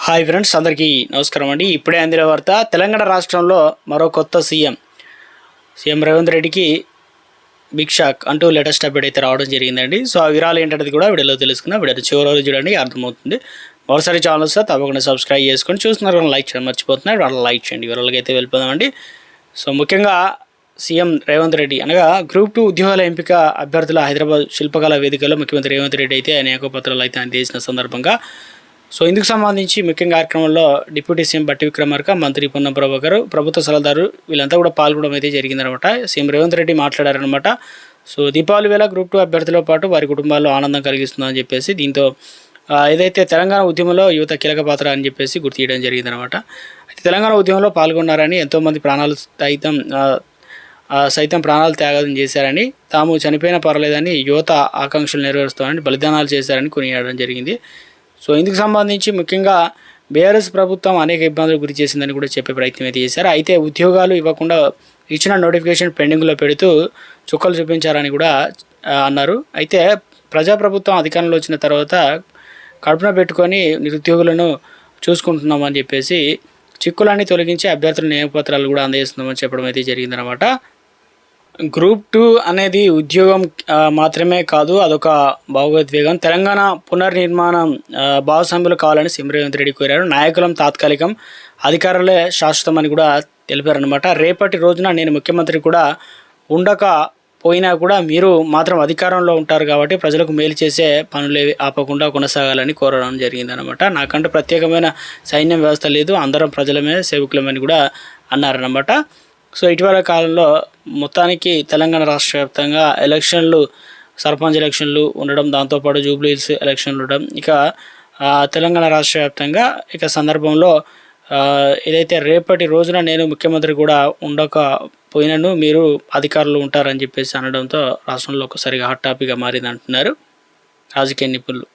Hi friends, అందరికీ నమస్కారం అండి. ఇప్పుడే అందిన వార్త. తెలంగాణ రాష్ట్రంలో మరో కొత్త సీఎం రేవంత్ రెడ్డికి బిగ్ షాక్ అంటూ లేటెస్ట్ అప్డేట్ అయితే రావడం జరిగిందండి. సో ఆ వివరాలు ఏంటనేది కూడా వీడియోలో తెలుసుకుందాం. వీడియో చివరి రోజు చూడండి, అర్థమవుతుంది. మరోసారి ఛానల్ వస్తే తప్పకుండా సబ్స్క్రైబ్ చేసుకొని చూస్తున్నారు కానీ లైక్ చేయడం మర్చిపోతున్నారు. వాళ్ళ లైక్ చేయండి. వివరాలకి అయితే వెళ్ళిపోదామండి. సో ముఖ్యంగా సీఎం రేవంత్ రెడ్డి అనగా గ్రూప్ 2 ఉద్యోగాల ఎంపిక అభ్యర్థుల హైదరాబాద్ శిల్పకళా వేదికలో ముఖ్యమంత్రి రేవంత్ రెడ్డి అయితే అనేక పత్రాలు అయితే అందజేసిన సందర్భంగా సో ఇందుకు సంబంధించి ముఖ్యంగా కార్యక్రమంలో డిప్యూటీ సీఎం బట్టి విక్రమార్క, మంత్రి పొన్నం ప్రభాకర్, ప్రభుత్వ సలహాదారు వీళ్ళంతా కూడా పాల్గొనడం అయితే జరిగిందనమాట. సీఎం రేవంత్ రెడ్డి మాట్లాడారనమాట. సో దీపావళి వేళ గ్రూప్ 2 అభ్యర్థులతో పాటు వారి కుటుంబాల్లో ఆనందం కలిగిస్తుందని చెప్పేసి దీంతో ఏదైతే తెలంగాణ ఉద్యమంలో యువత కీలక పాత్ర అని చెప్పేసి గుర్తు చేయడం జరిగిందనమాట. అయితే తెలంగాణ ఉద్యమంలో పాల్గొన్నారని, ఎంతోమంది సైతం ప్రాణాలు త్యాగం చేశారని, తాము చనిపోయినా పర్లేదని యువత ఆకాంక్షలు నెరవేరుస్తామని బలిదానాలు చేశారని కొనియాడడం జరిగింది. సో ఇందుకు సంబంధించి ముఖ్యంగా బీఆర్ఎస్ ప్రభుత్వం అనేక ఇబ్బందులు గురి చేసిందని కూడా చెప్పే ప్రయత్నం అయితే చేశారు. అయితే ఉద్యోగాలు ఇవ్వకుండా ఇచ్చిన నోటిఫికేషన్ పెండింగ్లో పెడుతూ చుక్కలు చూపించారని కూడా అన్నారు. అయితే ప్రజాప్రభుత్వం అధికారంలో వచ్చిన తర్వాత కడుపున పెట్టుకొని నిరుద్యోగులను చూసుకుంటున్నామని చెప్పేసి చిక్కులన్నీ తొలగించి అభ్యర్థుల నియమపత్రాలు కూడా అందజేస్తున్నామని చెప్పడం అయితే జరిగిందనమాట. గ్రూప్ 2 అనేది ఉద్యోగం మాత్రమే కాదు, అదొక భావోద్వేగం. తెలంగాణ పునర్నిర్మాణం భాగస్వాములు కావాలని సీఎం రేవంత్ రెడ్డి కోరారు. నాయకులం తాత్కాలికం, అధికారులే శాశ్వతం అని కూడా తెలిపారనమాట. రేపటి రోజున నేను ముఖ్యమంత్రి కూడా ఉండకపోయినా కూడా మీరు మాత్రం అధికారంలో ఉంటారు కాబట్టి ప్రజలకు మేలు చేసే పనులేవి ఆపకుండా కొనసాగాలని కోరడం జరిగిందనమాట. నాకంటూ ప్రత్యేకమైన సైన్యం వ్యవస్థ లేదు, అందరం ప్రజలమే సేవకులమని కూడా అన్నారనమాట. సో ఇటీవల కాలంలో మొత్తానికి తెలంగాణ రాష్ట్ర వ్యాప్తంగా ఎలక్షన్లు, సర్పంచ్ ఎలక్షన్లు ఉండడం, దాంతోపాటు జూబ్లీ హిల్స్ ఎలక్షన్లు ఉండడం, ఇక తెలంగాణ రాష్ట్ర వ్యాప్తంగా సందర్భంలో ఏదైతే రేపటి రోజున నేను ముఖ్యమంత్రి కూడా ఉండకపోయినను మీరు అధికారులు ఉంటారని చెప్పేసి అనడంతో రాష్ట్రంలో ఒకసారిగా హాట్ టాపిక్గా మారింది అంటున్నారు రాజకీయ నిపుణులు.